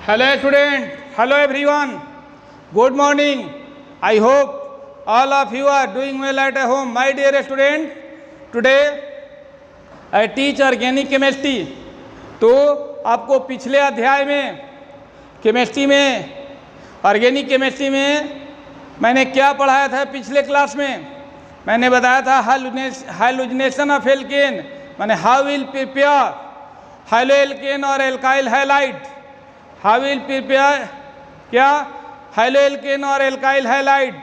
Hello student, hello everyone, good morning. I hope all of you are doing well at home. My dear student, today I teach organic chemistry. तो आपको पिछले अध्याय में chemistry में organic chemistry में मैंने क्या पढ़ाया था पिछले क्लास में? मैंने बताया था हाइलोजनेशन ऑफ एल्केन, माने how will prepare halo alkane और alkyl halide, how will prepare क्या हाइलो एल्केन और alkyl halide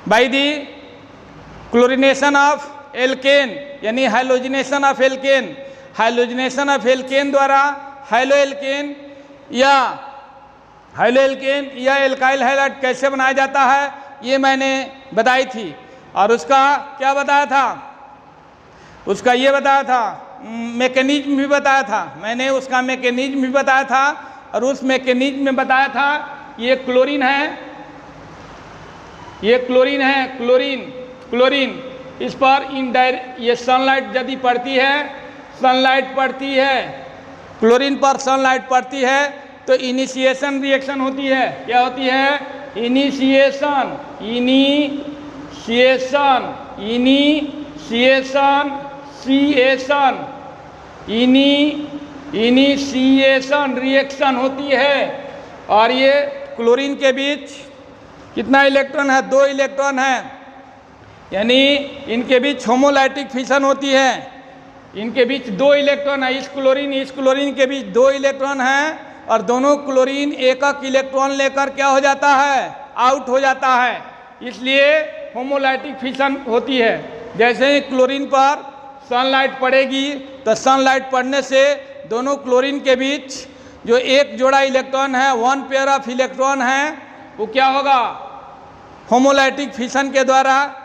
by the chlorination of alkane, यानी halogenation of alkane. Halogenation of alkane द्वारा हाइलो एल्केन या एल्काइल हैलाइड कैसे बनाया जाता है ये मैंने बताई थी। और उसका क्या बताया था? उसका ये बताया था, मैकेनिज्म भी बताया था। मैंने उसका मैकेनिज्म भी बताया था और उस मैकेनिज्म में बताया था ये क्लोरीन है, ये क्लोरीन है, क्लोरीन इस पर ये सनलाइट यदि पड़ती है, सनलाइट पड़ती है, क्लोरीन पर सनलाइट पड़ती है तो इनिशिएशन रिएक्शन होती है। क्या होती है? इनिशिएशन रिएक्शन होती है। और ये क्लोरीन के बीच कितना इलेक्ट्रॉन है? 2 इलेक्ट्रॉन है, यानी इनके बीच होमोलाइटिक फिशन होती है। इनके बीच 2 इलेक्ट्रॉन है, इस क्लोरीन के बीच 2 इलेक्ट्रॉन है और दोनों क्लोरीन एक इलेक्ट्रॉन लेकर क्या हो जाता है? आउट हो जाता है। इसलिए होमोलाइटिक फिशन होती है। जैसे ही क्लोरीन पर सनलाइट पड़ेगी तो सनलाइट पड़ने से दोनों क्लोरीन के बीच जो एक जोड़ा इलेक्ट्रॉन है, 1 पेयर ऑफ इलेक्ट्रॉन है, वो क्या होगा? होमोलाइटिक फिशन के द्वारा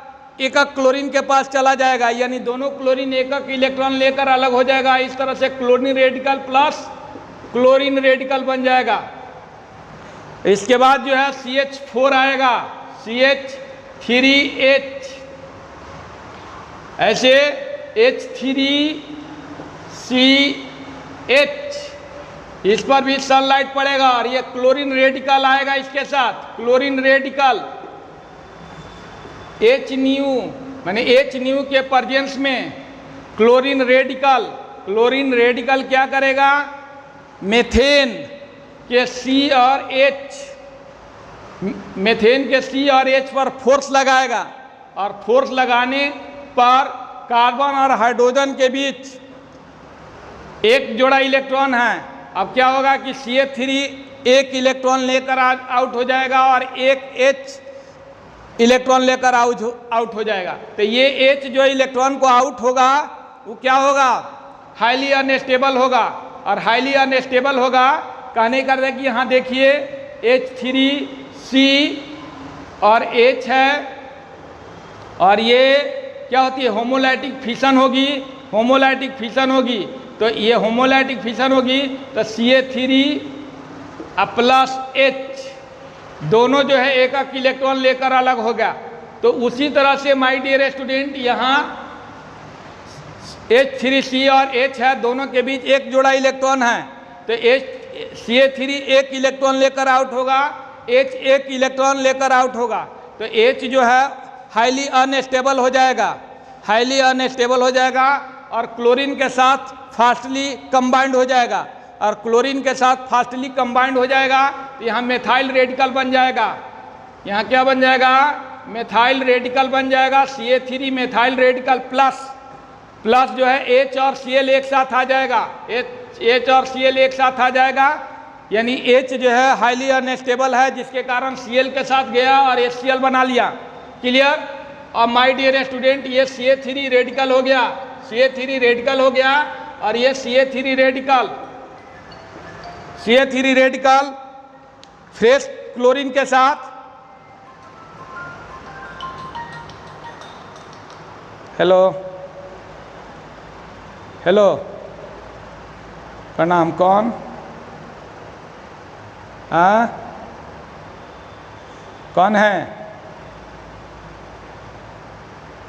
एक क्लोरीन के पास चला जाएगा, यानी दोनों क्लोरीन एक इलेक्ट्रॉन लेकर अलग हो जाएगा। इस तरह से chlorine radical plus chlorine radical बन जाएगा। इसके बाद जो है CH4 आएगा, CH3H, ऐसे H3CH, इस पर भी सनलाइट पड़ेगा और ये क्लोरीन रेडिकल आएगा इसके साथ, क्लोरीन रेडिकल H न्यू, माने H न्यू के प्रेजेंस में क्लोरीन रेडिकल क्या करेगा? मेथेन के C और H पर फोर्स लगाएगा और फोर्स लगाने पर कार्बन और हाइड्रोजन के बीच एक जोड़ा इलेक्ट्रॉन है। अब क्या होगा कि CH3 एक इलेक्ट्रॉन लेकर आउट हो जाएगा और एक H इलेक्ट्रॉन लेकर आउट हो जाएगा। तो ये H जो इलेक्ट्रॉन को आउट होगा वो क्या होगा? हाईली अनस्टेबल होगा। और हाईली अनस्टेबल होगा कहने का कि यहाँ देखिए H3C और H है और ये क्या होती है? होमोलाइटिक फिशन होगी। तो ये होमोलाइटिक फिशन होगी तो CH3 प्लस H दोनों जो है एक इलेक्ट्रॉन लेकर अलग हो गया। तो उसी तरह से माय डियर स्टूडेंट यहाँ H3C और H है, दोनों के बीच एक जोड़ा इलेक्ट्रॉन है तो CH3 एक इलेक्ट्रॉन लेकर आउट होगा, H एक इलेक्ट्रॉन लेकर आउट होगा। तो H जो है हाईली अनस्टेबल हो जाएगा और क्लोरीन के साथ फास्टली कंबाइंड हो जाएगा तो यहाँ मेथाइल रेडिकल बन जाएगा। यहाँ क्या बन जाएगा? मेथाइल रेडिकल बन जाएगा। CH3 मेथाइल रेडिकल प्लस जो है H और Cl एक साथ आ जाएगा, H और Cl एक साथ आ जाएगा, यानी H जो है हाईली अनस्टेबल है जिसके कारण Cl के साथ गया और HCl बना लिया। क्लियर? और माय डियर स्टूडेंट ये CH3 रेडिकल हो गया और ये CH3 रेडिकल फ्रेश क्लोरीन के साथ हेलो प्रणाम। कौन? कौन है?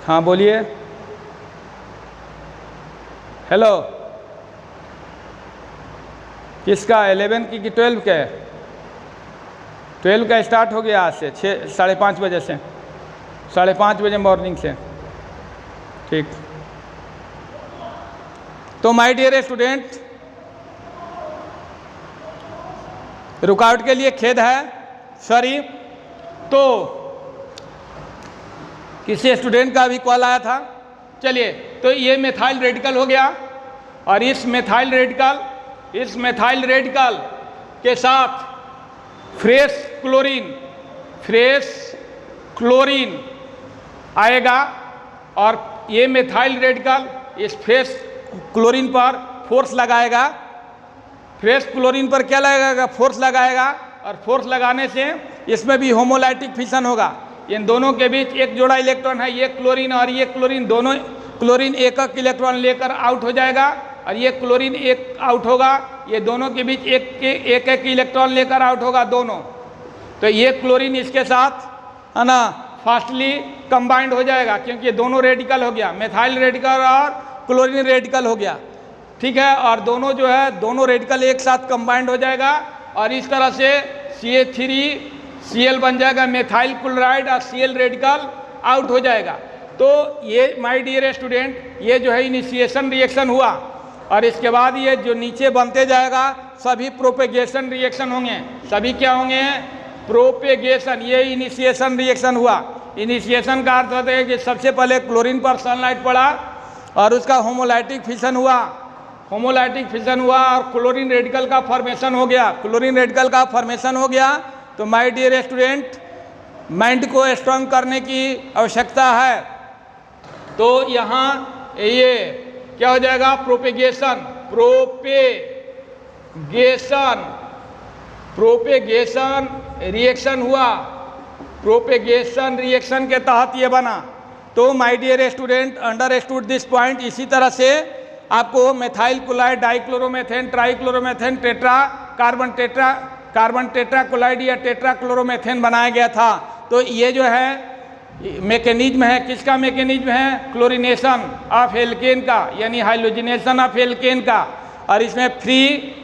हाँ बोलिए। किसका? 11 की कि 12 का? 12 का स्टार्ट हो गया आज से 5:30 बजे से, 5:30 बजे मॉर्निंग से। ठीक, तो माय डियर स्टूडेंट, रुकावट के लिए खेद है, सॉरी। तो किसी स्टूडेंट का भी कॉल आया था। चलिए, तो ये मेथाइल रेडिकल हो गया, और इस मेथाइल रेडिकल के साथ फ्रेश क्लोरीन आएगा, और ये मेथाइल रेडिकल इस फ्रेश क्लोरीन पर फोर्स लगाएगा। फ्रेश क्लोरीन पर क्या लगाएगा? फोर्स लगाएगा, और फोर्स लगाने से इसमें भी होमोलाइटिक फिशन होगा। इन दोनों के बीच एक जोड़ा इलेक्ट्रॉन है, ये क्लोरीन और ये क्लोरीन, दोनों क्लोरीन एक इलेक्ट्रॉन लेकर आउट हो जाएगा, और ये क्लोरीन एक आउट होगा। ये दोनों के बीच एक इलेक्ट्रॉन लेकर आउट होगा दोनों। तो ये क्लोरीन इसके साथ है ना फास्टली कंबाइंड हो जाएगा, क्योंकि ये दोनों रेडिकल हो गया, मेथाइल रेडिकल और क्लोरीन रेडिकल हो गया। ठीक है, और दोनों जो है दोनों रेडिकल एक साथ कंबाइंड हो जाएगा, और इस तरह से CH3Cl बन जाएगा, मेथाइल क्लोराइड, और Cl रेडिकल आउट हो जाएगा। तो ये माय डियर स्टूडेंट, ये जो है इनिशिएशन रिएक्शन हुआ, और इसके बाद ये जो नीचे बनते जाएगा सभी प्रोपेगेशन रिएक्शन होंगे। सभी क्या होंगे? प्रोपेगेशन। ये इनिशिएशन रिएक्शन हुआ। इनिशिएशन का अर्थ होता है कि सबसे पहले क्लोरीन पर सनलाइट पड़ा, और उसका होमोलाइटिक फिशन हुआ, और क्लोरीन रेडिकल का फॉर्मेशन हो गया। तो माय डियर स्टूडेंट, माइंड को स्ट्रांग करने की आवश्यकता है। तो यहाँ ये क्या हो जाएगा? प्रोपेगेशन रिएक्शन हुआ। प्रोपेगेशन रिएक्शन के तहत ये बना। तो my dear student, understood this point. इसी तरह से आपको methyl chloride, dichloromethane, trichloromethane, carbon tetrachloride या टेट्राक्लोरोमेथेन बनाया गया था। तो ये जो है मैकेनिज्म है, किसका मैकेनिज्म है? क्लोरीनेशन ऑफ एल्केन का, यानी हाइड्रोजनेशन ऑफ एल्केन का। और इसमें फ्री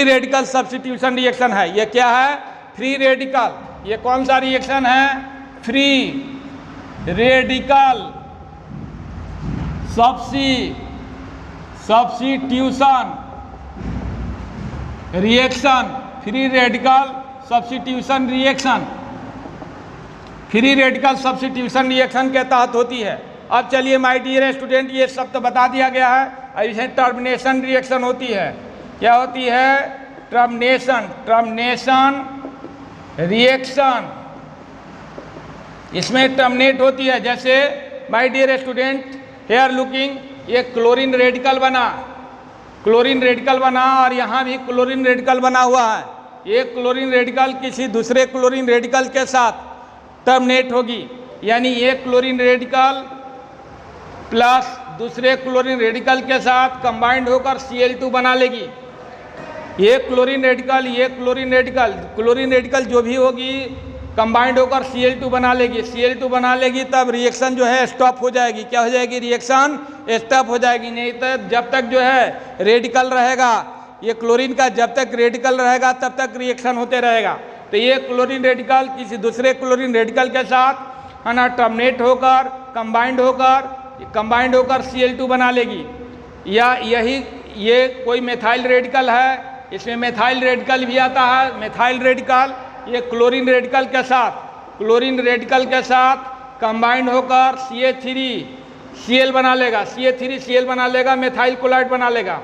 रेडिकल सब्स्टिट्यूशन रिएक्शन है। ये क्या है? Free radical. ये कौन सा रिएक्शन है? Free radical substitution reaction. Free radical substitution reaction के तहत होती है। अब चलिए माय डियर स्टूडेंट, ये सब तो बता दिया गया है। अब इसमें टर्मिनेशन रिएक्शन होती है। क्या होती है? Termination reaction. इसमें टर्मिनेट होती है। जैसे my dear student, here looking, ये क्लोरीन रेडिकल बना, और यहाँ भी क्लोरीन रेडिकल बना हुआ है। ये क्लोरीन रेडिकल किसी दूसरे क्लोरीन रेडिकल के साथ टर्मिनेट होगी, यानी ये क्लोरीन रेडिकल प्लस दूसरे क्लोरीन रेडिकल के साथ कंबाइंड होकर Cl2 बना लेगी। ये क्लोरीन रेडिकल जो भी होगी कंबाइंड होकर Cl2 बना लेगी। तब रिएक्शन जो है स्टॉप हो जाएगी। क्या हो जाएगी? रिएक्शन स्टॉप हो जाएगी। नहीं तो जब तक जो है रेडिकल रहेगा, ये क्लोरीन का जब तक रेडिकल रहेगा तब तक रिएक्शन होते रहेगा। तो ये क्लोरीन रेडिकल किसी दूसरे क्लोरीन रेडिकल के साथ है ना टर्मिनेट होकर कंबाइंड होकर Cl2 बना लेगी। या ये कोई मेथाइल रेडिकल है, इसमें मेथाइल रेडिकल भी आता है। मेथाइल रेडिकल ये क्लोरीन रेडिकल के साथ कंबाइंड होकर CH3Cl बना लेगा, मेथाइल क्लोराइड बना लेगा।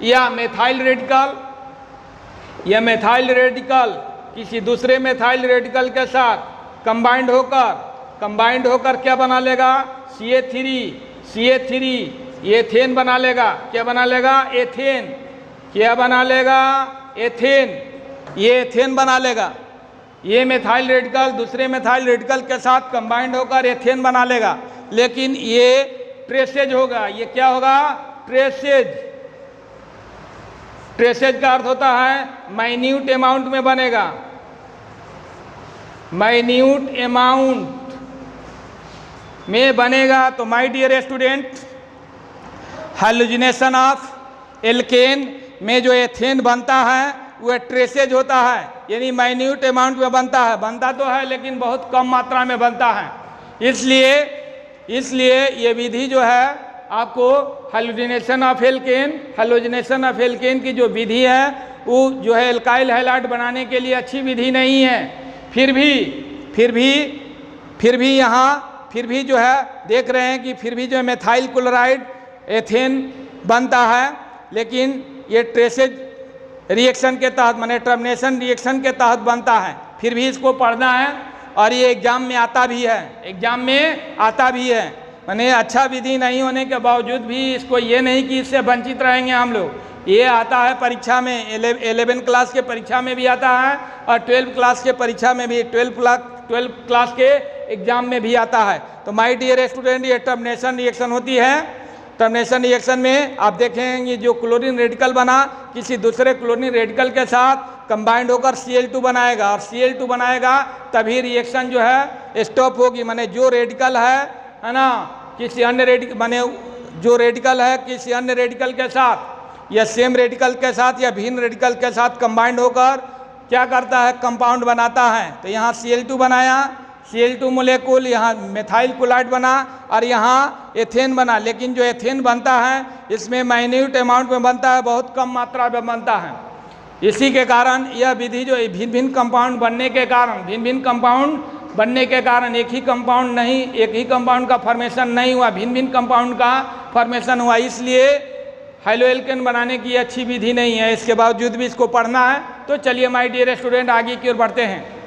या मेथाइल रेडिकल किसी दूसरे मेथाइल रेडिकल के साथ कंबाइंड होकर क्या बना लेगा? CH3 एथेन बना लेगा। क्या बना लेगा? एथेन। क्या बना लेगा? एथेन। ये एथेन बना लेगा। ये मेथाइल रेडिकल दूसरे मेथाइल रेडिकल के साथ कंबाइंड होकर एथेन बना लेगा। लेकिन ये ट्रेसेज होगा। ये क्या होगा? ट्रेसेज का अर्थ होता है माइन्यूट अमाउंट में बनेगा। माइन्यूट अमाउंट में बनेगा। तो my dear student, hydrogenation of alkane में जो एथेन बनता है वह ट्रेसेज होता है, यानी माइन्यूट अमाउंट में बनता है, बनता तो है लेकिन बहुत कम मात्रा में बनता है। इसलिए ये विधि जो है आपको हैलोजिनेशन ऑफ एल्केन की जो विधि है वो जो है एल्काइल हैलाइड बनाने के लिए अच्छी विधि नहीं है। फिर भी जो है देख रहे हैं कि फिर भी जो है मेथाइल क्लोराइड एथेन बनता है, लेकिन ये ट्रेसेज रिएक्शन के तहत माने टर्मिनेशन रिएक्शन के तहत बनता है। फिर भी इसको पढ़ना है और ये एग्जाम में आता भी है, माने अच्छा विधि नहीं होने के बावजूद भी इसको ये नहीं कि इससे वंचित रहेंगे हम लोग, ये आता है परीक्षा में, 11 क्लास के परीक्षा में भी आता है और 12 क्लास के परीक्षा में भी, 12 क्लास के एग्जाम में भी आता है। तो माय डियर स्टूडेंट, ये टर्मिनेशन रिएक्शन होती है। टर्मिनेशन रिएक्शन में आप देखेंगे जो क्लोरीन रेडिकल बना किसी दूसरे क्लोरीन रेडिकल के साथ कंबाइंड होकर Cl2 बनाएगा, और Cl2 बनाएगा तभी रिएक्शन जो है स्टॉप होगी। माने जो रेडिकल है ना किसी अन्य रेडिकल, माने जो रेडिकल है किसी अन्य रेडिकल के साथ या सेम रेडिकल के साथ या भिन्न रेडिकल के साथ कंबाइंड होकर क्या करता है, कंपाउंड बनाता है। तो यहाँ Cl2 बनाया, Cl2 मोलेकुल, यहाँ मेथाइल क्लोराइड बना और यहाँ एथेन बना, लेकिन जो एथेन बनता है इसमें माइन्यूट अमाउंट में बनता है, बहुत कम मात्रा में बनता है। इसी के कारण यह विधि जो भिन्न भिन्न कंपाउंड बनने के कारण एक ही कंपाउंड का फॉर्मेशन नहीं हुआ, भिन्न भिन्न कंपाउंड का फॉर्मेशन हुआ। इसलिए हाइलोएल्केन बनाने की अच्छी विधि नहीं है, इसके बावजूद भी इसको पढ़ना है। तो चलिए माय डियर स्टूडेंट आगे की ओर बढ़ते हैं।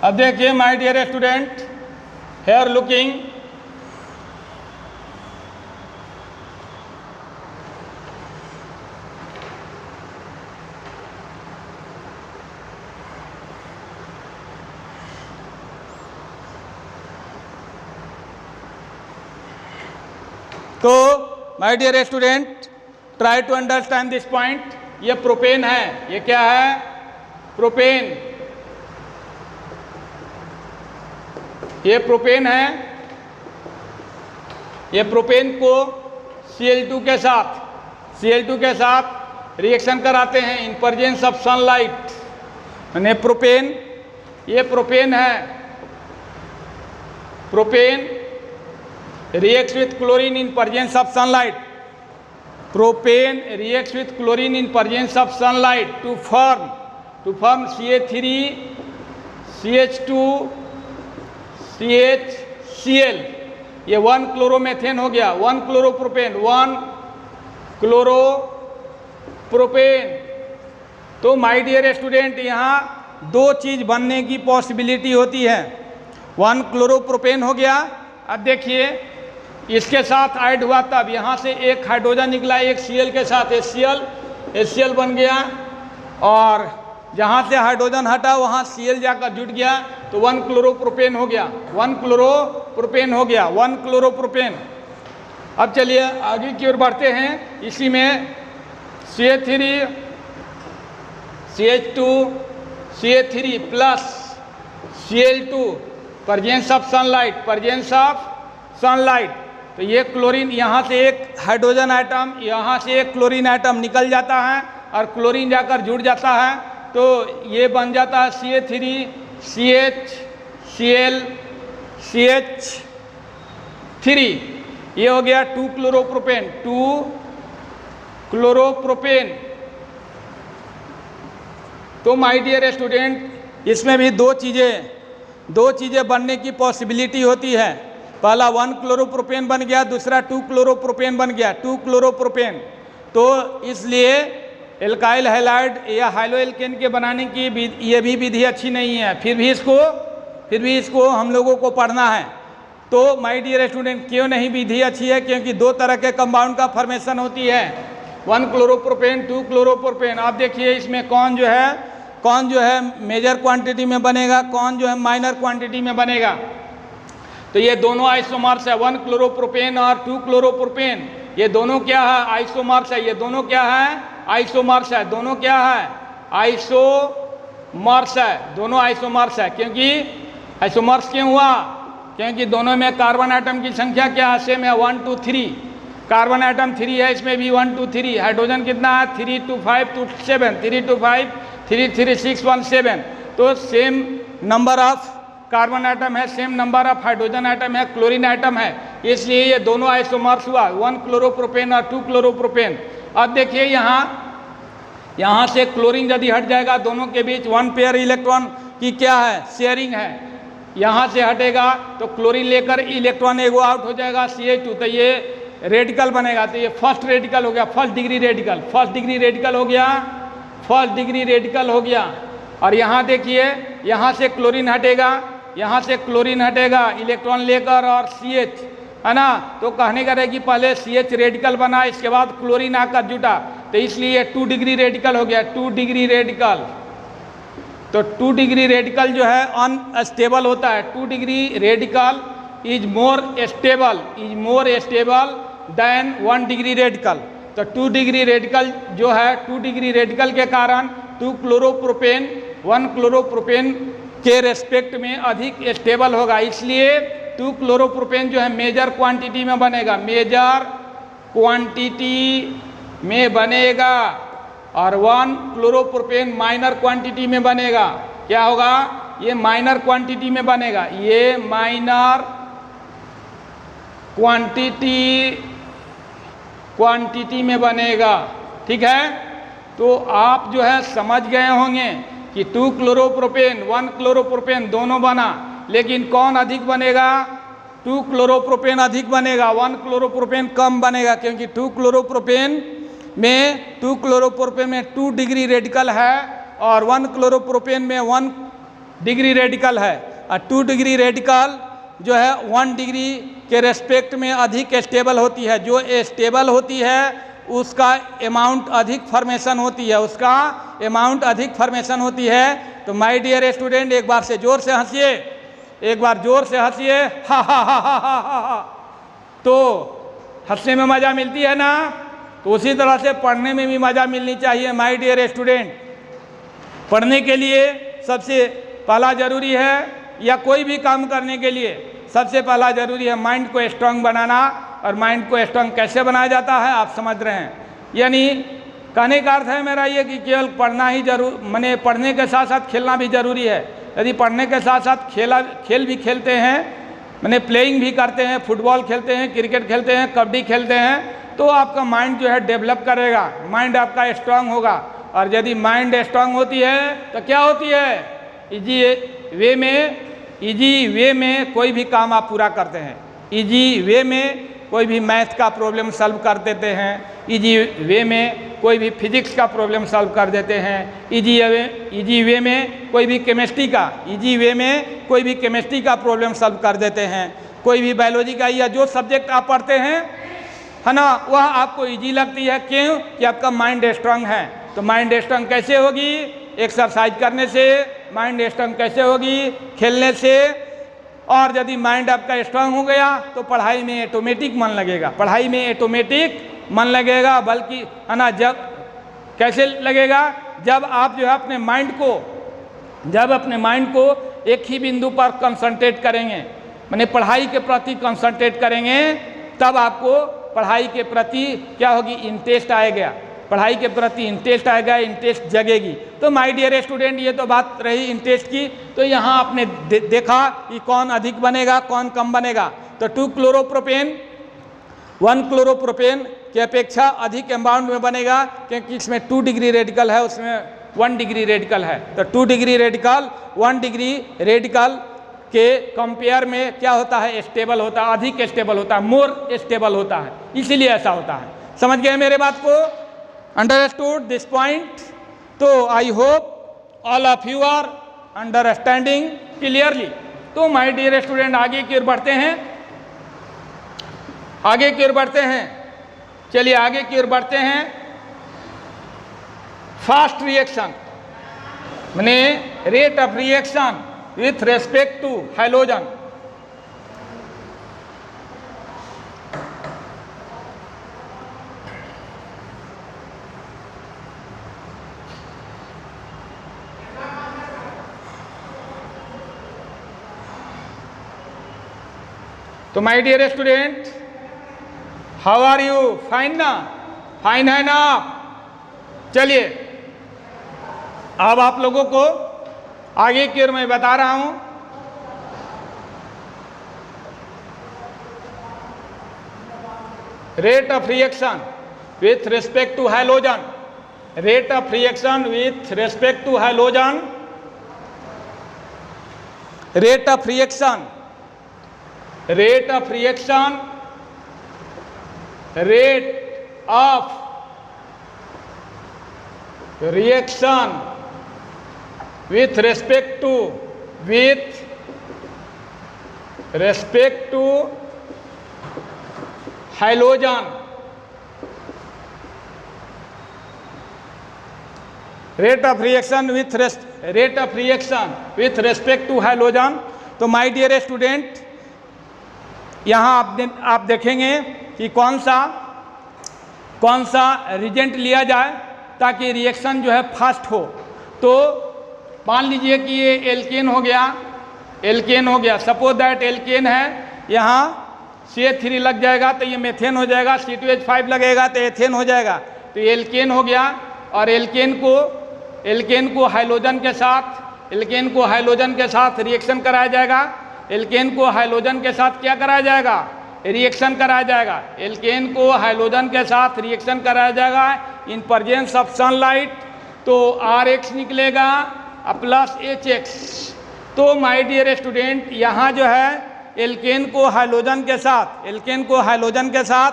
अब देखिए my dear student, here looking, तो my dear student try to understand this point. ये प्रोपेन है, ये क्या है, प्रोपेन, ये प्रोपेन है। ये प्रोपेन को Cl2 के साथ रिएक्शन कराते हैं इन प्रेजेंस ऑफ सनलाइट। यानी प्रोपेन, ये प्रोपेन है, propane reacts with chlorine in presence of sunlight. Propane reacts with chlorine in presence of sunlight to form CH3, CH2, CHCl। ये 1 क्लोरोमेथेन हो गया, 1 क्लोरोप्रोपेन, 1 क्लोरोप्रोपेन। तो my dear student यहाँ दो चीज बनने की पॉसिबिलिटी होती है। 1 क्लोरोप्रोपेन हो गया। अब देखिए इसके साथ ऐड हुआ तब यहाँ से एक हाइड्रोजन निकला, एक Cl के साथ HCl बन गया, और जहाँ से हाइड्रोजन हटा वहाँ Cl जाकर जुट गया तो 1 क्लोरोप्रोपेन हो गया, 1 क्लोरोप्रोपेन हो गया, 1 क्लोरोप्रोपेन। अब चलिए आगे की ओर बढ़ते हैं। इसी में CH3, CH2, CH3 plus Cl2 presence of sunlight. तो ये क्लोरीन, यहाँ से एक हाइड्रोजन आइटम, यहाँ से एक क्लोरीन आइटम निकल जाता है और क्लोरीन जाकर जुड़ जाता है, तो ये बन जाता है CH3, CHCl, CH3। ये हो गया 2 क्लोरोप्रोपेन, 2 क्लोरोप्रोपेन। तो माय डियर स्टूडेंट इसमें भी दो चीज़ें बनने की पॉसिबिलिटी होती है। पहला 1 क्लोरोप्रोपेन बन गया, दूसरा 2 क्लोरोप्रोपेन बन गया, 2 क्लोरोप्रोपेन। तो इसलिए एल्काइल हैलाइड या हाइलोएल्केन के बनाने की ये भी विधि अच्छी नहीं है, फिर भी इसको हम लोगों को पढ़ना है। तो माय डियर स्टूडेंट क्यों नहीं विधि अच्छी है, क्योंकि दो तरह के कंपाउंड का फॉर्मेशन होती है, 1 क्लोरोप्रोपेन, 2 क्लोरोप्रोपेन। आप देखिए इसमें कौन जो है मेजर क्वांटिटी में बनेगा, कौन जो है माइनर क्वांटिटी में बनेगा। तो ये दोनों आइसोमर्स है, 1 क्लोरोप्रोपेन और 2 क्लोरोप्रोपेन, ये दोनों क्या है, आइसोमर्स है। ये दोनों क्या है, आइसोमर्स है। दोनों क्या है, आइसोमर्स है। दोनों आइसोमर्स है। क्योंकि आइसोमर्स क्यों हुआ, क्योंकि दोनों में कार्बन आइटम की संख्या क्या है, सेम है, 1 2 3। कार्बन आइटम 3 है, इसमें भी 1 2 3। हाइड्रोजन कितना है, 3 2 5 2 7, 3 2 5 3 3 6 1 7। तो same number of carbon atom है, same number of hydrogen atom है, क्लोरीन आइटम है, इसलिए ये दोनों आइसोमर्स हुआ, 1 क्लोरोप्रोपेन और 2 क्लोरोप्रोपेन। अब देखिए यहाँ से क्लोरीन यदि हट जाएगा, दोनों के बीच 1 पेयर इलेक्ट्रॉन की क्या है, शेयरिंग है। यहाँ से हटेगा तो क्लोरीन लेकर इलेक्ट्रॉन एगो आउट हो जाएगा, CH2, तो ये रेडिकल बनेगा। तो ये फर्स्ट रेडिकल हो गया, first degree radical, first degree radical हो गया, फर्स्ट डिग्री रेडिकल हो गया। और यहाँ देखिए, यहाँ से क्लोरीन हटेगा, यहाँ से क्लोरीन हटेगा इलेक्ट्रॉन लेकर और CH, है ना। तो कहने का रहे कि पहले CH रेडिकल बना, इसके बाद क्लोरीन आकर जुटा, तो इसलिए 2 डिग्री रेडिकल हो गया, 2 डिग्री रेडिकल। तो 2 डिग्री रेडिकल जो है अनस्टेबल होता है। 2 degree radical is more stable than 1 degree radical. तो 2 डिग्री रेडिकल जो है, 2 डिग्री रेडिकल के कारण 2 क्लोरोप्रोपेन 1 क्लोरोप्रोपेन के रेस्पेक्ट में अधिक स्टेबल होगा, इसलिए 2 क्लोरोप्रोपेन जो है मेजर क्वांटिटी में बनेगा, मेजर क्वांटिटी में बनेगा, और 1 क्लोरोप्रोपेन माइनर क्वांटिटी में बनेगा। क्या होगा, ये माइनर क्वांटिटी में बनेगा, ये माइनर क्वांटिटी में बनेगा। ठीक है, तो आप जो है समझ गए होंगे कि 2 क्लोरोप्रोपेन 1 क्लोरोप्रोपेन दोनों बना, लेकिन कौन अधिक बनेगा, 2 क्लोरोप्रोपेन अधिक बनेगा, 1 क्लोरोप्रोपेन कम बनेगा, क्योंकि 2 क्लोरोप्रोपेन में 2 डिग्री रेडिकल है और 1 क्लोरोप्रोपेन में 1 डिग्री रेडिकल है। और 2 डिग्री रेडिकल जो है 1 डिग्री के रेस्पेक्ट में अधिक स्टेबल होती है। जो स्टेबल होती है उसका अमाउंट अधिक फॉर्मेशन होती है, उसका अमाउंट अधिक फॉर्मेशन होती है। तो माय डियर स्टूडेंट, एक बार से जोर से हंसिए, एक बार जोर से हंसिए, हा हा हा हा हा हा हा। तो हंसने में मज़ा मिलती है ना, तो उसी तरह से पढ़ने में भी मज़ा मिलनी चाहिए। माय डियर स्टूडेंट, पढ़ने के लिए सबसे पहला ज़रूरी है, या कोई भी काम करने के लिए सबसे पहला ज़रूरी है माइंड को स्ट्रांग बनाना। और माइंड को स्ट्रांग कैसे बनाया जाता है आप समझ रहे हैं। यानी कहने का अर्थ है मेरा ये कि केवल पढ़ना ही माने पढ़ने के साथ साथ खेलना भी ज़रूरी है। यदि पढ़ने के साथ साथ खेल भी खेलते हैं, माने प्लेइंग भी करते हैं, फुटबॉल खेलते हैं, क्रिकेट खेलते हैं, कबड्डी खेलते हैं, तो आपका माइंड जो है डेवलप करेगा, माइंड आपका स्ट्रांग होगा। और यदि माइंड स्ट्रांग होती है तो क्या होती है, इजी वे में कोई भी काम आप पूरा करते हैं। इजी वे में कोई भी मैथ का प्रॉब्लम सॉल्व कर देते हैं, इजी वे में कोई भी फिजिक्स का प्रॉब्लम सॉल्व कर देते हैं, इजी वे में कोई भी केमिस्ट्री का प्रॉब्लम सॉल्व कर देते हैं। कोई भी बायोलॉजी का या जो सब्जेक्ट आप पढ़ते हैं, है ना, वह आपको इजी लगती है। क्यों, कि आपका माइंड स्ट्रांग है। तो माइंड स्ट्रांग कैसे होगी, एक्सरसाइज करने से। माइंड स्ट्रांग कैसे होगी, खेलने से। और यदि माइंड आपका स्ट्रांग हो गया तो पढ़ाई में ऑटोमेटिक मन लगेगा, पढ़ाई में ऑटोमेटिक मन लगेगा। बल्कि है ना, जब कैसे लगेगा, जब आप जो है अपने माइंड को एक ही बिंदु पर कंसंट्रेट करेंगे, माने पढ़ाई के प्रति कंसंट्रेट करेंगे, तब आपको पढ़ाई के प्रति क्या होगी, इंटरेस्ट आएगा, पढ़ाई के प्रति इंटरेस्ट आएगा, इंटरेस्ट जगेगी। तो माय डियर स्टूडेंट, ये तो बात रही इंटरेस्ट की। तो यहाँ आपने देखा कि कौन अधिक बनेगा, कौन कम बनेगा। तो 2 क्लोरोप्रोपेन 1 क्लोरोप्रोपेन की अपेक्षा अधिक अमाउंट में बनेगा, क्योंकि इसमें 2 डिग्री रेडिकल है, उसमें 1 डिग्री रेडिकल है। तो 2 डिग्री रेडिकल 1 डिग्री रेडिकल के कंपेयर में क्या होता है, स्टेबल होता है, अधिक स्टेबल होता है, मोर स्टेबल होता है, इसीलिए ऐसा होता है। समझ गए मेरे बात को, अंडरस्टूड दिस पॉइंट। तो I hope all of you are understanding clearly. तो माय डियर स्टूडेंट, आगे की ओर बढ़ते हैं, आगे की ओर बढ़ते हैं। चलिए आगे की ओर बढ़ते हैं। फास्ट रिएक्शन माने rate of reaction with respect to halogen. तो my dear student, how are you? Fine ना? फाइन है ना आप? चलिए अब आप लोगों को आगे की ओर मैं बता रहा हूं। Rate of reaction with respect to halogen, rate of reaction with respect to halogen, rate of reaction, rate of reaction, rate of reaction with respect to halogen, rate of reaction with respect to halogen। तो my dear student, यहाँ आप देखेंगे कि कौन सा regent लिया जाए ताकि रिएक्शन जो है फास्ट हो। तो मान लीजिए कि ये एल्केन हो गया, सपोज दैट एल्केन है, यहाँ CH3 लग जाएगा तो ये मेथेन हो जाएगा, C2H5 लगेगा तो एथेन हो जाएगा। तो ये एल्केन हो गया और एल्केन को हाइड्रोजन के साथ रिएक्शन कराया जाएगा। एल्केन को हाइड्रोजन के साथ क्या कराया जाएगा? रिएक्शन कराया जाएगा। एल्केन को हाइड्रोजन के साथ रिएक्शन कराया जाएगा इन प्रेजेंस ऑफ सनलाइट। तो RH निकलेगा प्लस HX। तो माय डियर स्टूडेंट, यहाँ जो है एल्केन को हाइड्रोजन के साथ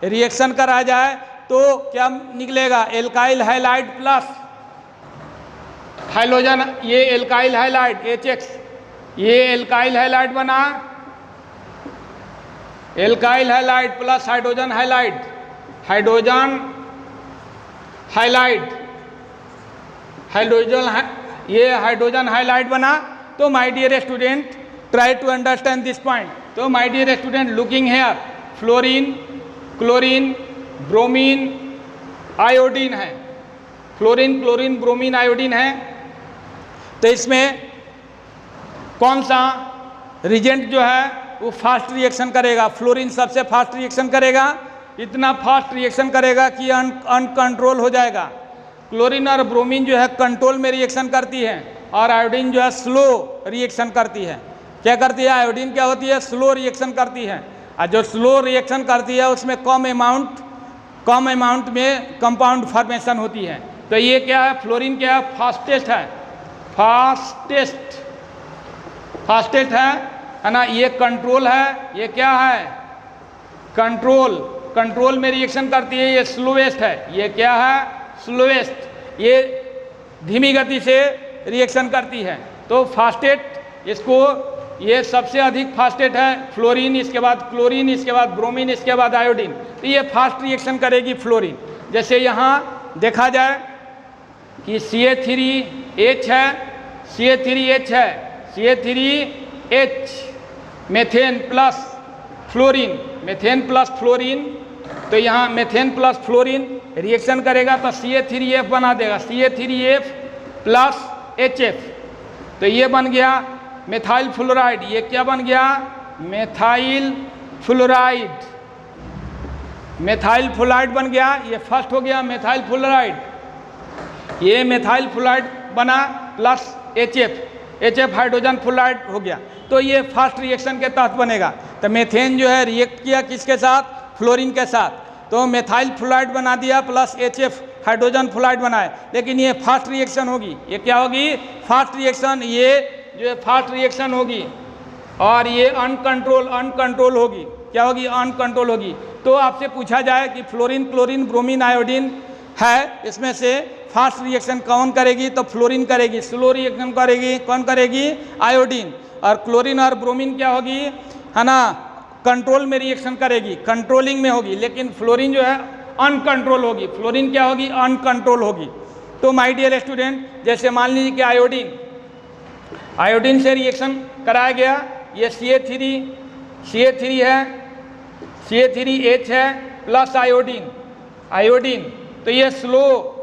रिएक्शन कराया जाए तो क्या निकलेगा? एल्काइल हैलाइड प्लस हाइड्रोजन, ये एल्काइल हैलाइड HX, ये एल्काइल हैलाइड बना, alkyl halide plus hydrogen halide, ये हाइड्रोजन हैलाइड बना। तो my dear student, try to understand this point. तो my dear student, looking here, fluorine, chlorine, bromine, iodine है, fluorine, chlorine, bromine, iodine है। तो इसमें कौन सा रिजेंट जो है वो फास्ट रिएक्शन करेगा? फ्लोरीन सबसे फास्ट रिएक्शन करेगा, इतना फास्ट रिएक्शन करेगा कि अनकंट्रोल हो जाएगा। क्लोरीन और ब्रोमीन जो है कंट्रोल में रिएक्शन करती है और आयोडीन जो है स्लो रिएक्शन करती है। क्या करती है? आयोडीन क्या होती है? स्लो रिएक्शन करती है। और जो स्लो रिएक्शन करती है उसमें कम अमाउंट में कंपाउंड फॉर्मेशन होती है। तो ये क्या है? फ्लोरीन क्या है? फास्टेस्ट है ना। ये कंट्रोल है, ये क्या है? कंट्रोल में रिएक्शन करती है। ये स्लोएस्ट है, ये क्या है? स्लोएस्ट, ये धीमी गति से रिएक्शन करती है। तो फास्टेस्ट, इसको ये सबसे अधिक फास्टेस्ट है फ्लोरीन, इसके बाद क्लोरीन, इसके बाद ब्रोमीन, इसके बाद आयोडीन। तो ये फास्ट रिएक्शन करेगी फ्लोरीन। जैसे यहाँ देखा जाए कि CH3H है, CH3H, मेथेन प्लस फ्लोरीन, तो यहाँ मेथेन प्लस फ्लोरीन रिएक्शन करेगा तो CH3F बना देगा, CH3F प्लस HF। तो ये बन गया मेथाइल फ्लोराइड। ये क्या बन गया? मेथाइल फ्लोराइड बन गया। ये फर्स्ट हो गया मेथाइल फ्लोराइड, ये मेथाइल फ्लोराइड बना प्लस HF हाइड्रोजन फ्लोराइड हो गया। तो ये फास्ट रिएक्शन के तहत बनेगा। तो मेथेन जो है रिएक्ट किया किसके साथ? फ्लोरीन के साथ। तो मेथाइल फ्लोराइड बना दिया प्लस HF हाइड्रोजन फ्लोराइड बनाए। लेकिन ये फास्ट रिएक्शन होगी। ये क्या होगी? Fast reaction. ये जो है फास्ट रिएक्शन होगी और ये अनकंट्रोल होगी। क्या होगी? अनकंट्रोल होगी। तो आपसे पूछा जाए कि फ्लोरीन, क्लोरीन, ब्रोमीन, आयोडीन है, इसमें से फास्ट रिएक्शन कौन करेगी? तो फ्लोरीन करेगी। स्लो रिएक्शन करेगी कौन करेगी? आयोडीन। और क्लोरीन और ब्रोमीन क्या होगी? है ना, कंट्रोल में रिएक्शन करेगी, कंट्रोलिंग में होगी। लेकिन फ्लोरीन जो है अनकंट्रोल होगी। फ्लोरीन क्या होगी? अनकंट्रोल होगी। तो माय डियर स्टूडेंट, जैसे मान लीजिए कि आयोडीन से रिएक्शन कराया गया। ये CH3 है, CH3H है प्लस आयोडीन। तो ये स्लो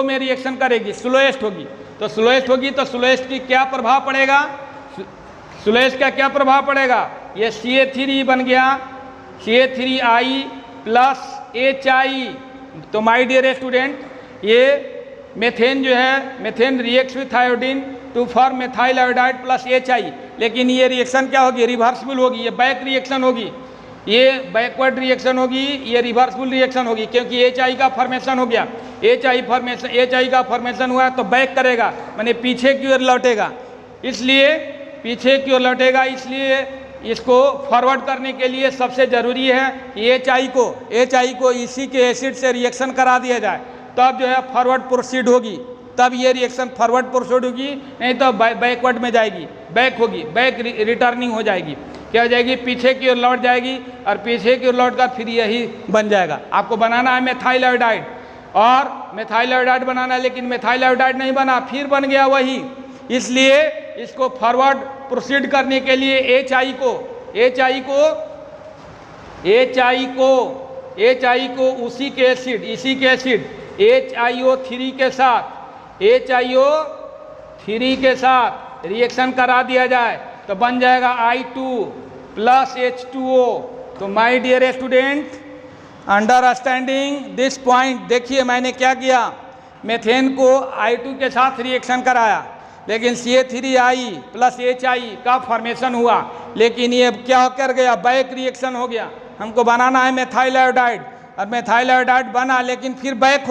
में रिएक्शन करेगी, स्लोएस्ट होगी। तो स्लोएस्ट की क्या प्रभाव पड़ेगा? स्लोएस्ट का क्या प्रभाव पड़ेगा? ये CA3 बन गया, CA3I प्लस HI। तो माय डियर स्टूडेंट, ये मेथेन जो है, methane reacts with iodine to form methyl iodide plus HI। लेकिन ये रिएक्शन क्या होगी? रिवर्सिबल होगी, ये बैक रिएक्शन होगी, ये बैकवर्ड रिएक्शन होगी, ये रिवर्सिबल रिएक्शन होगी, क्योंकि HI का फॉर्मेशन हो गया। HI का फॉर्मेशन हुआ तो बैक करेगा, माने पीछे की ओर लौटेगा, इसलिए पीछे की ओर लौटेगा। इसलिए इसको फॉरवर्ड करने के लिए सबसे ज़रूरी है कि HI को इसी के एसिड से रिएक्शन करा दिया जाए, तब जो है फॉरवर्ड प्रोसीड होगी, तब ये रिएक्शन फॉरवर्ड प्रोसीड होगी, नहीं तो बैकवर्ड में जाएगी, बैक होगी, बैक रिटर्निंग हो जाएगी, क्या हो जाएगी? पीछे की ओर लौट जाएगी, और पीछे की ओर लौट कर फिर यही बन जाएगा। आपको बनाना है मेथाइल आयोडाइड, और मेथाइल आयोडाइड बनाना है, लेकिन मेथाइल आयोडाइड नहीं बना, फिर बन गया वही। इसलिए इसको फॉरवर्ड प्रोसीड करने के लिए HI को उसी के एसिड HiO3 के साथ रिएक्शन करा दिया जाए तो बन जाएगा I2 प्लस H2O। तो my dear student, understanding this point, देखिए मैंने क्या किया, मेथेन को I2 के साथ रिएक्शन कराया, लेकिन CA3I प्लस HI का फॉर्मेशन हुआ, लेकिन ये क्या कर गया? बैक रिएक्शन हो गया। हमको बनाना है मेथाइल आयोडाइड, और मेथाइल आयोडाइड बना, लेकिन फिर बैक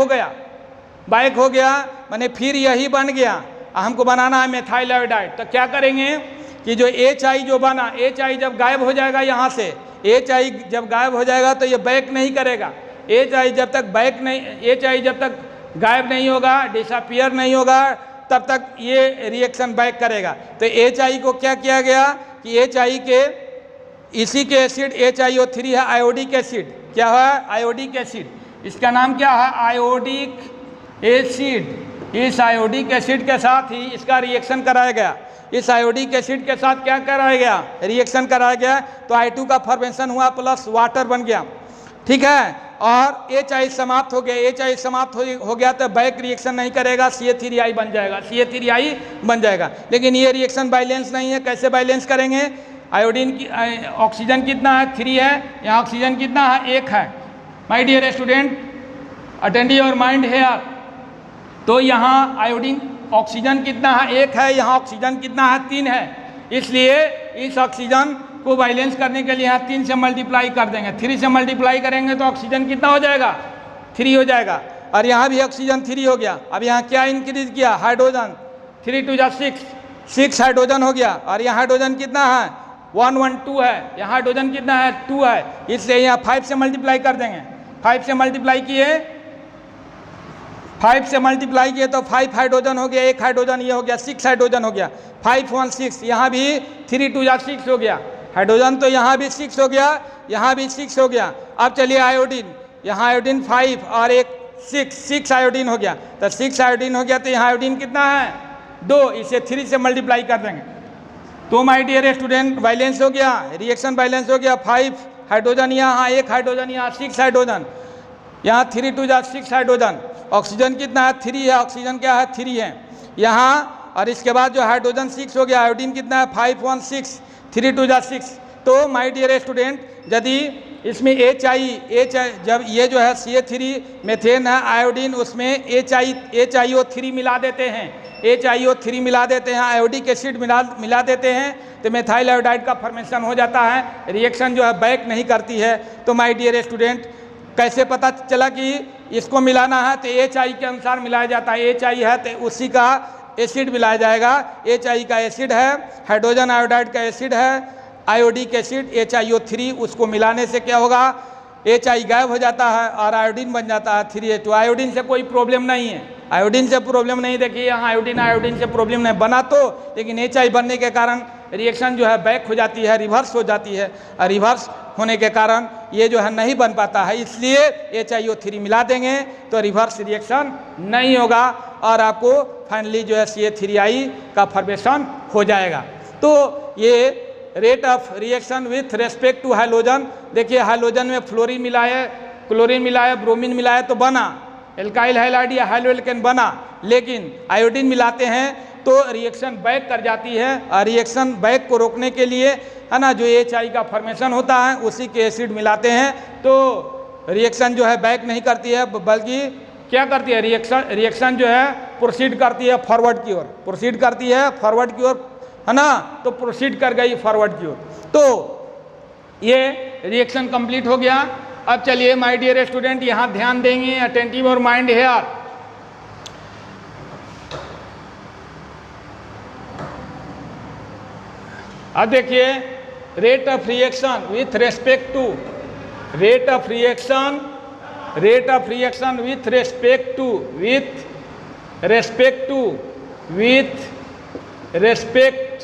हो गया, माने फिर यही बन गया। हमको बनाना है मेथाइल आयोडाइड, तो क्या करेंगे कि जो HI जो बना, HI जब गायब हो जाएगा यहाँ से, HI जब गायब हो जाएगा तो ये बैक नहीं करेगा। HI जब तक गायब नहीं होगा, डिसअपियर नहीं होगा, तब तक ये रिएक्शन बैक करेगा। तो HI को क्या किया गया कि HI के इसी के एसिड HiO3 है, आयोडिक एसिड, क्या है? Iodic acid. इसका नाम क्या है? Iodic acid. इस आयोडिक एसिड के साथ ही इसका रिएक्शन कराया गया। इस आयोडिक एसिड के साथ क्या कराया गया? रिएक्शन कराया गया, तो I2 का फॉर्मेशन हुआ प्लस वाटर बन गया, ठीक है, और HI समाप्त हो गया। HI समाप्त हो गया तो बैक रिएक्शन नहीं करेगा, CA3I बन जाएगा। लेकिन ये रिएक्शन बैलेंस नहीं है, कैसे बैलेंस करेंगे? आयोडीन की ऑक्सीजन कितना है? 3 है, यहाँ ऑक्सीजन कितना है? 1 है। My dear student, attend your mind here. तो यहाँ आयोडीन ऑक्सीजन कितना है? 1 है, यहाँ ऑक्सीजन कितना है? 3 है। इसलिए इस ऑक्सीजन को बैलेंस करने के लिए यहाँ 3 से मल्टीप्लाई कर देंगे। 3 से मल्टीप्लाई करेंगे तो ऑक्सीजन कितना हो जाएगा? 3 हो जाएगा, और यहाँ भी ऑक्सीजन 3 हो गया। अब यहाँ क्या इंक्रीज किया? हाइड्रोजन, 3 2 जा 6 हाइड्रोजन हो गया, और यहाँ हाइड्रोजन कितना है? 1 1 2 है, यहाँ हाइड्रोजन कितना है? 2 है, इसलिए यहाँ 5 से मल्टीप्लाई कर देंगे। 5 से मल्टीप्लाई किए तो 5 हाइड्रोजन हो गया, 1 हाइड्रोजन ये हो गया, 6 हाइड्रोजन हो गया, 5 1 6, यहाँ भी 3 2 जा 6 हो गया, हाइड्रोजन तो यहाँ भी 6 हो गया, यहाँ भी 6 हो गया। अब चलिए आयोडीन, यहाँ आयोडीन 5 और 1 6 आयोडीन हो गया, तो 6 आयोडीन हो गया, तो यहाँ आयोडीन कितना है? 2, इसे 3 से मल्टीप्लाई कर देंगे। तो माय डियर स्टूडेंट, बैलेंस हो गया, रिएक्शन बैलेंस हो गया। 5 हाइड्रोजन यहाँ, 1 हाइड्रोजन यहाँ, 6 हाइड्रोजन यहाँ, 3 2 जा 6 हाइड्रोजन। ऑक्सीजन कितना है? 3 है, ऑक्सीजन क्या है? 3 है यहाँ, और इसके बाद जो हाइड्रोजन 6 हो गया, आयोडीन कितना है? 5 1 6, 3 2 जा 6। तो माय डियर स्टूडेंट, यदि इसमें HI जब ये जो है CA3 मेथेन है, आयोडीन, उसमें HiO3 मिला देते हैं, HiO3 मिला देते हैं, आयोडिक एसिड मिला देते हैं, तो मेथाइल आयोडाइड का फॉर्मेशन हो जाता है। रिएक्शन जो है बैक नहीं करती है। तो माय डियर स्टूडेंट, कैसे पता चला कि इसको मिलाना है? तो HI के अनुसार मिलाया जाता है। HI है तो उसी का एसिड मिलाया जाएगा। HI का एसिड है, हाइड्रोजन आयोडाइड का एसिड है, आयोडिक एसिड HiO3, उसको मिलाने से क्या होगा? HI गायब हो जाता है और आयोडीन बन जाता है 3H2। आयोडीन से कोई प्रॉब्लम नहीं है, आयोडीन से प्रॉब्लम नहीं। देखिए यहाँ आयोडीन से प्रॉब्लम नहीं बना तो, लेकिन HI बनने के कारण रिएक्शन जो है बैक हो जाती है, रिवर्स हो जाती है, और रिवर्स होने के कारण ये जो है नहीं बन पाता है। इसलिए HiO3 मिला देंगे तो रिवर्स रिएक्शन नहीं होगा, और आपको फाइनली जो है CA3I का फॉर्मेशन हो जाएगा। तो ये rate of reaction with respect to hydrogen, देखिए हाइड्रोजन में फ्लोरीन मिलाया, क्लोरीन मिलाया, ब्रोमीन मिलाया तो बना एल्काइल हाइलाइड या हाइड्रोएल्केन बना, लेकिन आयोडीन मिलाते हैं तो रिएक्शन बैक कर जाती है। और रिएक्शन बैक को रोकने के लिए है ना, जो HI का फॉर्मेशन होता है उसी के एसिड मिलाते हैं, तो रिएक्शन जो है बैक नहीं करती है, बल्कि क्या करती है, रिएक्शन जो है प्रोसीड करती है फॉरवर्ड की ओर, प्रोसीड करती है फॉरवर्ड की ओर, है ना। तो प्रोसीड कर गई फॉरवर्ड की ओर, तो ये रिएक्शन कंप्लीट हो गया। अब चलिए माय डियर स्टूडेंट, यहाँ ध्यान देंगे, अटेंटिव और माइंड हेयर। अब देखिए, rate of reaction with respect to, rate of reaction with respect to, with respect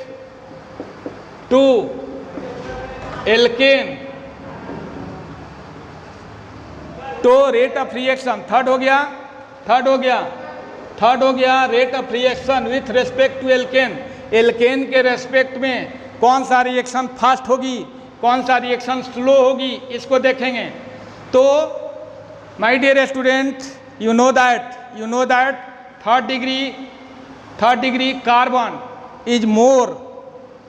to alkane. तो रेट ऑफ रिएक्शन थर्ड हो गया, rate of reaction with respect to alkane. Alkane के respect में कौन सा reaction fast होगी, कौन सा रिएक्शन स्लो होगी, इसको देखेंगे। तो my dear student, you know that third degree carbon is more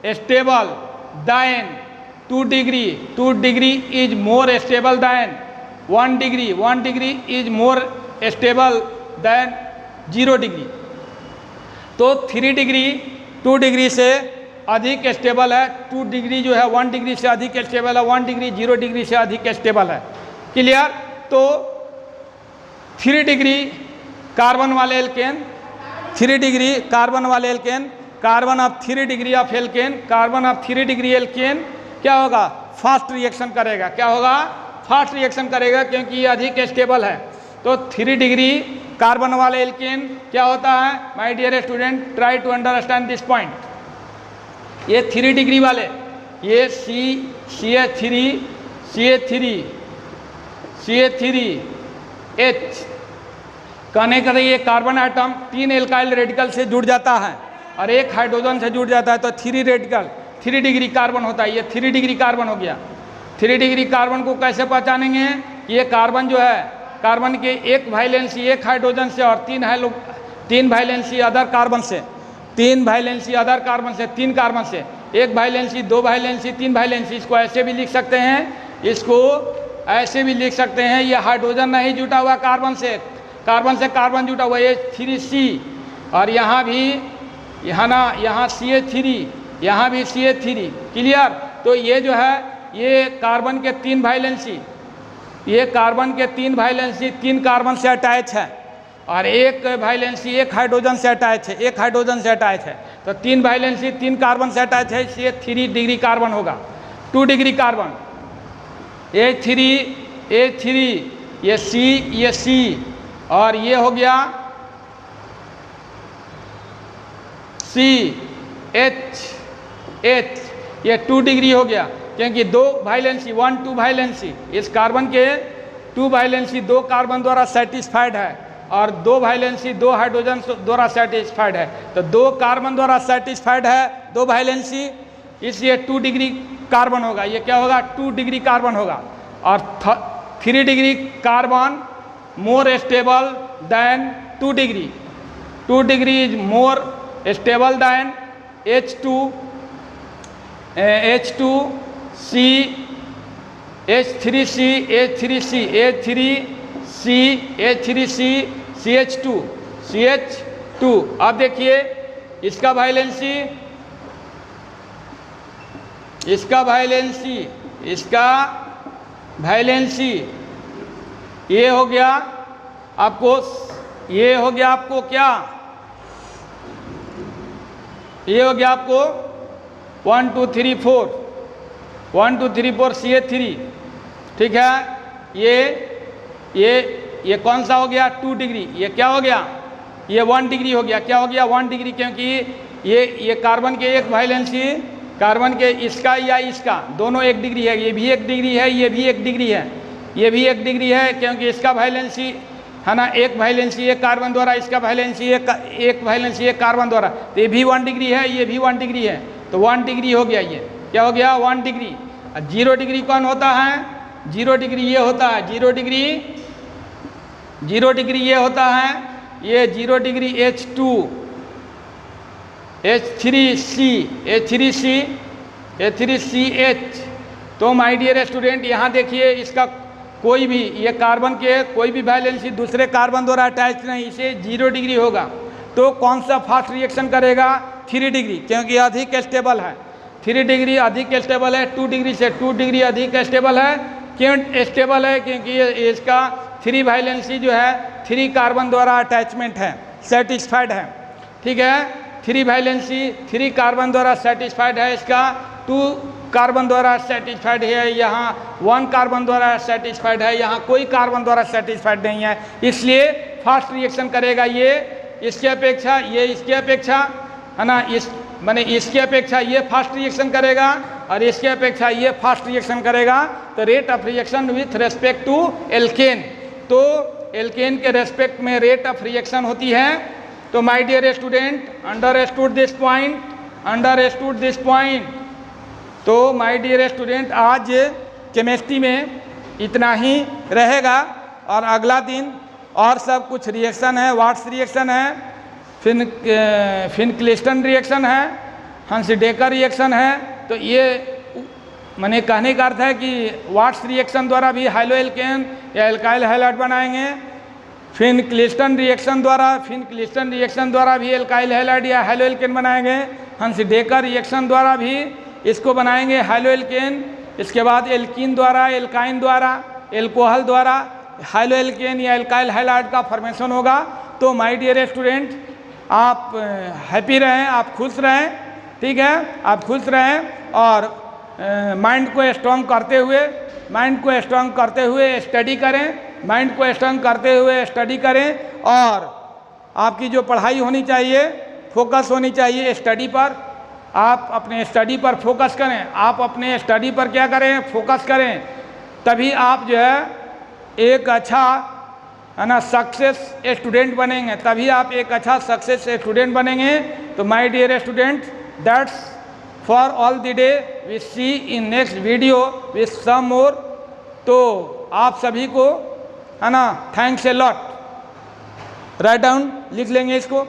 stable than 2 degree is more stable than 1 degree is more stable than 0 degree. तो 3 डिग्री 2 डिग्री से अधिक स्टेबल है, 2 डिग्री जो है 1 डिग्री से अधिक स्टेबल है, 1 डिग्री 0 डिग्री से अधिक स्टेबल है। क्लियर? तो 3 डिग्री कार्बन वाले एल्केन, 3 डिग्री कार्बन वाले alkane, carbon of 3 degree of alkane, carbon of 3 degree alkane क्या होगा, फास्ट रिएक्शन करेगा। क्या होगा? फास्ट रिएक्शन करेगा, क्योंकि ये अधिक स्टेबल है। तो 3 डिग्री कार्बन वाले एल्केन क्या होता है, my dear student, try to understand this point. ये 3 डिग्री वाले, ये CH कहने का ये कार्बन आइटम 3 एल्काइल रेडिकल से जुड़ जाता है और 1 हाइड्रोजन से जुड़ जाता है, तो 3 रेडिकल 3 डिग्री कार्बन होता है। ये 3 डिग्री कार्बन हो गया। 3 डिग्री कार्बन को कैसे पहचानेंगे? ये कार्बन जो है, कार्बन के 1 वैलेंसी 1 हाइड्रोजन से और 3 वैलेंसी अदर कार्बन से, 3 वैलेंसी अदर कार्बन से, 3 कार्बन से, 1 वैलेंसी 2 वैलेंसी 3 वैलेंसी। इसको ऐसे भी लिख सकते हैं, इसको ऐसे भी लिख सकते हैं, ये हाइड्रोजन नहीं जुटा हुआ कार्बन से कार्बन जुटा हुआ, ये 3C। और यहाँ भी, यहाँ ना, यहाँ CH3, यहाँ भी CH3। क्लियर? तो ये जो है, ये कार्बन के 3 वैलेंसी, ये कार्बन के 3 वैलेंसी 3 कार्बन से अटैच है और 1 वैलेंसी 1 हाइड्रोजन से अटैच है, 1 हाइड्रोजन से अटैच है। तो 3 वैलेंसी 3 कार्बन से अटैच है, इसलिए 3 डिग्री कार्बन होगा। 2 डिग्री कार्बन, A3, ये C और ये हो गया CH, ये 2 डिग्री हो गया, क्योंकि 2 वैलेंसी 1 2 वैलेंसी, इस कार्बन के 2 वैलेंसी 2 कार्बन द्वारा सेटिस्फाइड है और 2 वैलेंसी 2 हाइड्रोजन द्वारा सेटिस्फाइड है। तो 2 कार्बन द्वारा सेटिस्फाइड है, 2 वैलेंसी, इसलिए 2 डिग्री कार्बन होगा। ये क्या होगा? 2 डिग्री कार्बन होगा। और 3 degree carbon more stable than 2 degree, 2 degree is more stable then H2C, H3C, CH2। अब देखिए इसका वैलेंसी ये हो गया आपको, ये हो गया आपको क्या, ये हो गया आपको 1 2 3 4, 1 2 3 4 CH3। ठीक है? ये कौन सा हो गया? 2 डिग्री। ये क्या हो गया? ये 1 डिग्री हो गया। क्या हो गया? 1 डिग्री, क्योंकि ये कार्बन के 1 वैलेंसी, कार्बन के इसका या इसका दोनों 1 डिग्री है। ये भी 1 डिग्री है, ये भी 1 डिग्री है, ये भी 1 डिग्री है, क्योंकि इसका वैलेंसी है ना 1 वैलेंसी 1 कार्बन द्वारा, इसका वैलेंसी 1 वैलेंसी 1 कार्बन द्वारा, तो ये भी 1 डिग्री है, ये भी 1 डिग्री है। तो 1 डिग्री हो गया। ये क्या हो गया? 1 डिग्री। 0 डिग्री कौन होता है? 0 डिग्री ये होता है, 0 डिग्री ये होता है, ये 0 डिग्री H2 H3CH। तो माय डियर स्टूडेंट यहाँ देखिए, इसका कोई भी, ये कार्बन के कोई भी वैलेंसी दूसरे कार्बन द्वारा अटैच नहीं, इसे 0 डिग्री होगा। तो कौन सा फास्ट रिएक्शन करेगा? 3 डिग्री, क्योंकि अधिक स्टेबल है। 3 डिग्री अधिक स्टेबल है, 2 डिग्री से 2 डिग्री अधिक स्टेबल है। क्यों स्टेबल है? क्योंकि इसका 3 वैलेंसी जो है 3 कार्बन द्वारा अटैचमेंट है, सेटिस्फाइड है। ठीक है, 3 वैलेंसी 3 कार्बन द्वारा सेटिस्फाइड है, इसका 2 कार्बन द्वारा सेटिस्फाइड है, यहाँ 1 कार्बन द्वारा सेटिस्फाइड है, यहाँ कोई कार्बन द्वारा सेटिस्फाइड नहीं है, इसलिए फास्ट रिएक्शन करेगा ये इसके अपेक्षा, ये इसके अपेक्षा, है ना, इस माने इसके अपेक्षा ये फास्ट रिएक्शन करेगा और इसके अपेक्षा ये फास्ट रिएक्शन करेगा। तो rate of reaction with respect to alkane, तो एल्केन के रेस्पेक्ट में रेट ऑफ रिएक्शन होती है। तो my dear student, understood this point, understood this point. तो माय डियर स्टूडेंट, आज केमिस्ट्री में इतना ही रहेगा और अगला दिन और सब कुछ रिएक्शन है, वाट्स रिएक्शन है, फिन-क्लिस्टन रिएक्शन है, हंस-डेकर रिएक्शन है। तो ये मैंने कहने का अर्थ है कि वाट्स रिएक्शन द्वारा भी हाइलोएल्केन या एल्काइल हैलाइड बनाएंगे, फिन-क्लिस्टन रिएक्शन द्वारा भी एल्काइल हैलाइड या हाइलोएल्केन बनाएंगे, हंस-डेकर रिएक्शन द्वारा भी इसको बनाएंगे हाइलोएल्केन। इसके बाद एल्कीन द्वारा, एल्काइन द्वारा, एल्कोहल द्वारा हाइलोएल्केन या एल्काइल हैलाइड का फॉर्मेशन होगा। तो माय डियर स्टूडेंट, आप हैप्पी रहें, आप खुश रहें, ठीक है, आप खुश रहें और माइंड को स्ट्रॉन्ग करते हुए स्टडी करें, माइंड को स्ट्रॉन्ग करते हुए स्टडी करें और आपकी जो पढ़ाई होनी चाहिए, फोकस होनी चाहिए स्टडी पर। आप अपने स्टडी पर फोकस करें, आप अपने स्टडी पर क्या करें? फोकस करें, तभी आप जो है एक अच्छा, है ना, सक्सेस स्टूडेंट बनेंगे, तभी आप एक अच्छा सक्सेस स्टूडेंट बनेंगे। तो my dear student, that's for all the day, we see in next video with some more. तो आप सभी को, है ना, thanks a lot. Write down, लिख लेंगे इसको।